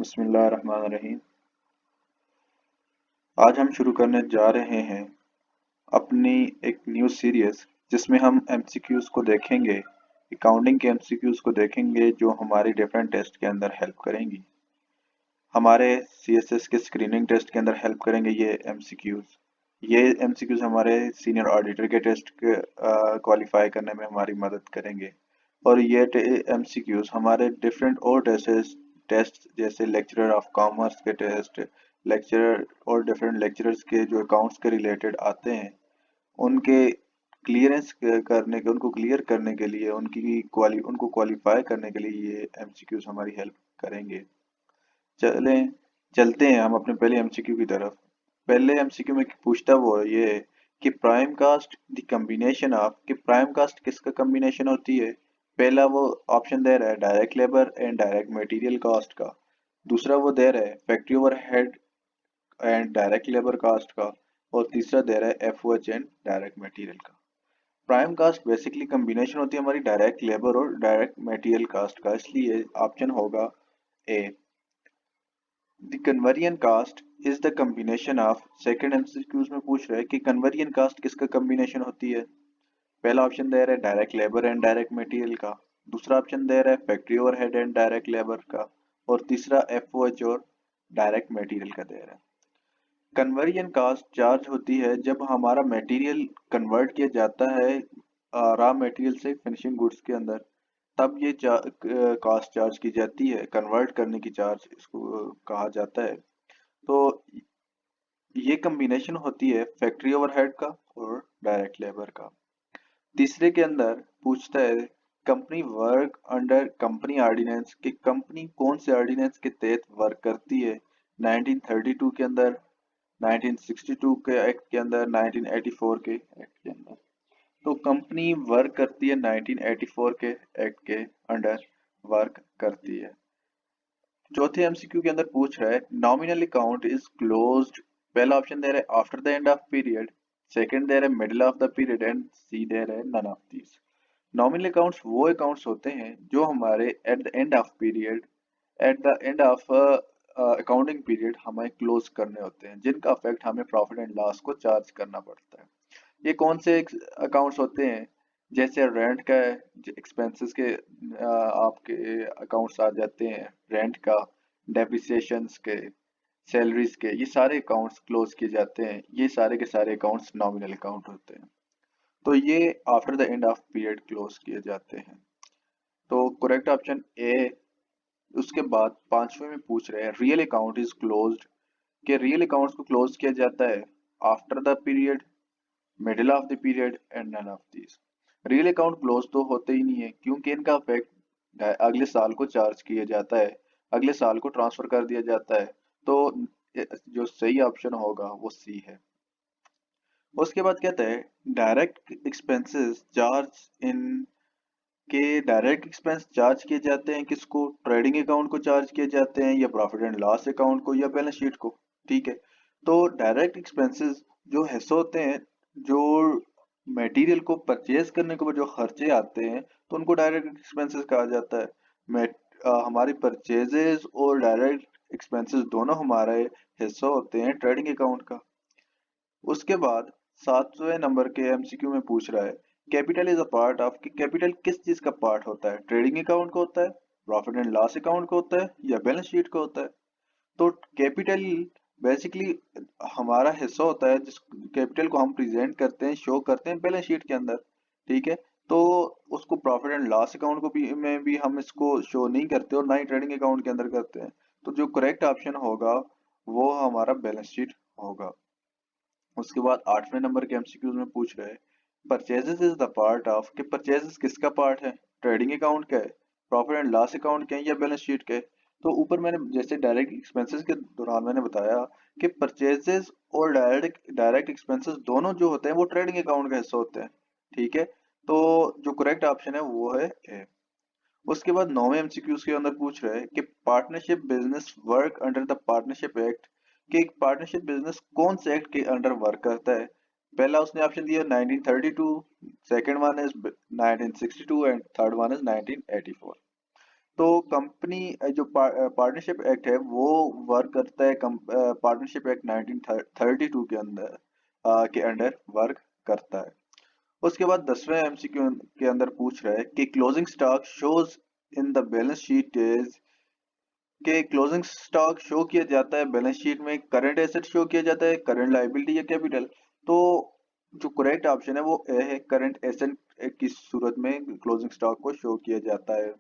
बिस्मिल्लाहिर्रहमानिर्रहीम। आज हम शुरू करने जा रहे हैं अपनी एक न्यू सीरीज जिसमें हम एमसीक्यूज को देखेंगे, अकाउंटिंग के एमसीक्यूज को देखेंगे जो हमारे डिफरेंट टेस्ट के अंदर हेल्प करेंगी। हमारे सीएसएस के स्क्रीनिंग टेस्ट के अंदर हेल्प करेंगे ये एमसीक्यूज हमारे सीनियर ऑडिटर के टेस्ट के क्वालिफाई करने में हमारी मदद करेंगे। और ये एमसीक्यूज हमारे डिफरेंट और टेस्ट जैसे लेक्चरर ऑफ कॉमर्स के टेस्ट, लेक्चरर और डिफरेंट लेक्चरर्स के जो अकाउंट्स के रिलेटेड आते हैं उनके क्लियरेंस करने के उनको क्लियर करने के लिए उनको क्वालिफाई करने के लिए ये एमसीक्यूज हमारी हेल्प करेंगे। चलें चलते हैं हम अपने पहले एमसीक्यू की तरफ। पहले एमसीक्यू में पूछता वो ये है कि prime cost the combination of कि प्राइम कास्ट किसका कम्बिनेशन होती है। पहला वो ऑप्शन दे रहा है direct labour and direct material cost का। दूसरा वो दे रहा है factory overhead and direct labour cost का। और तीसरा दे रहा है एफओएच एंड डायरेक्ट मटेरियल का। प्राइम कास्ट बेसिकली कम्बिनेशन होती है हमारी डायरेक्ट लेबर और डायरेक्ट मटेरियल कास्ट का, इसलिए ऑप्शन होगा A. The conversion cost is the combination of second MCQs में पूछ रहा है कि कन्वर्जन कास्ट किसका कम्बिनेशन होती है। पहला ऑप्शन दे रहा है direct labour and direct material का। दूसरा ऑप्शन दे रहा है factory overhead and direct labour का। और तीसरा एफओएच और डायरेक्ट मटेरियल का दे रहा है। कन्वर्जन कास्ट चार्ज होती है जब हमारा मटेरियल कन्वर्ट किया जाता है रॉ मटेरियल से फिनिशिंग गुड्स के अंदर, तब ये कास्ट चार्ज की जाती है। कन्वर्ट करने की चार्ज इसको कहा जाता है। तो ये कम्बिनेशन होती है फैक्ट्री ओवरहेड का और डायरेक्ट लेबर का। तीसरे के अंदर पूछता है company work under company ordinance कि कंपनी कौन से ऑर्डिनेंस के तहत वर्क करती है। 1932 के अंदर, 1962 के एक्ट के अंदर, 1984 के एक्ट के अंदर। तो कंपनी वर्क करती है 1984 के एक्ट के अंडर वर्क करती है। चौथे एमसीक्यू के अंदर पूछ रहा है नॉमिनल अकाउंट इज क्लोज्ड। पहला ऑप्शन दे रहा है after the end of period, second दे रहा है middle of the period and C दे रहा है none of these. Nominal accounts वो अकाउंट्स होते हैं जो हमारे at the end of period, at the end of accounting period हमें क्लोज करने होते हैं, जिनका इफेक्ट हमें प्रॉफिट एंड लॉस को चार्ज करना पड़ता है। ये कौन से अकाउंट्स होते हैं? जैसे रेंट का एक्सपेंसेस के आपके अकाउंट्स आ जाते हैं, रेंट का, डेप्रिसिएशंस के, सैलरीज के, ये सारे अकाउंट्स क्लोज किए जाते हैं। ये सारे के सारे अकाउंट्स नॉमिनल अकाउंट होते हैं। तो ये after the end of period close किए जाते हैं। तो करेक्ट ऑप्शन ए। उसके बाद पांचवें में पूछ रहे हैं रियल अकाउंट इज क्लोज्ड कि रियल अकाउंट्स को क्लोज किया जाता है after the period, middle of the period and none of these. Real account close तो होते ही नहीं है क्योंकि इनका इफेक्ट अगले साल को चार्ज किया जाता है, अगले साल को ट्रांसफर कर दिया जाता है। तो जो सही ऑप्शन होगा वो सी है। उसके बाद कहता है डायरेक्ट एक्सपेंसेस चार्ज इन के डायरेक्ट एक्सपेंस चार्ज किए जाते हैं किसको? ट्रेडिंग अकाउंट को चार्ज किए जाते हैं या प्रॉफिट एंड लॉस अकाउंट को या बैलेंस शीट को। ठीक है, तो डायरेक्ट एक्सपेंसेस जो हिस्से होते हैं, जो मटेरियल को परचेज करने के ऊपर जो खर्चे आते हैं, तो उनको डायरेक्ट एक्सपेंसेस कहा जाता है। हमारी परचेजेस और डायरेक्ट एक्सपेंसेस दोनों हमारे हिस्सा होते हैं ट्रेडिंग अकाउंट का। उसके बाद सातवें नंबर के एमसीक्यू में पूछ रहा है capital is a part of कि कैपिटल किस चीज का पार्ट होता है? ट्रेडिंग अकाउंट का होता है, प्रॉफिट एंड लॉस अकाउंट का होता है या बैलेंस शीट का होता है? तो कैपिटल बेसिकली हमारा हिस्सा होता है जिस कैपिटल को हम प्रेजेंट करते हैं, शो करते हैं बैलेंस शीट के अंदर। ठीक है, तो उसको प्रॉफिट एंड लॉस अकाउंट को भी में भी हम इसको शो नहीं करते और ना ही ट्रेडिंग अकाउंट के अंदर करते हैं। तो जो करेक्ट ऑप्शन होगा वो हमारा बैलेंस शीट होगा। उसके बाद आठवें नंबर के एमसीक्यूज में पूछ रहे हैं purchases is the part of कि परचेजेस किसका पार्ट है? ट्रेडिंग अकाउंट का है, प्रॉफिट एंड लॉस अकाउंट के हैं या बैलेंस शीट के? तो ऊपर मैंने जैसे डायरेक्ट एक्सपेंसेस के दौरान मैंने बताया कि परचेजेस और डायरेक्ट एक्सपेंसेस दोनों जो होते हैं वो ट्रेडिंग अकाउंट का हिस्सा होते हैं। ठीक है, तो जो करेक्ट ऑप्शन है वो है ए। उसके बाद नौवें एमसीक्यूज के अंदर पूछ रहे हैं कि partnership business work under the partnership act कि एक पार्टनरशिप बिजनेस कौन से एक्ट के अंडर वर्क करता है? पहला उसने ऑप्शन दिया 1932, second one is 1962 and third one is 1984। तो कंपनी जो पार्टनरशिप एक्ट है वो वर्क करता है, पार्टनरशिप एक्ट 1932 के अंदर के अंडर वर्क करता है। उसके बाद 10वें एमसीक्यू के अंदर पूछ रहा है कि closing stock shows in the balance sheet is, के क्लोजिंग स्टॉक शो किया जाता है बैलेंस शीट में, करंट एसेट शो किया जाता है, करंट लायबिलिटी या कैपिटल। तो जो करेक्ट ऑप्शन है वो ए है, करंट एसेट की सूरत में क्लोजिंग स्टॉक को शो किया जाता है।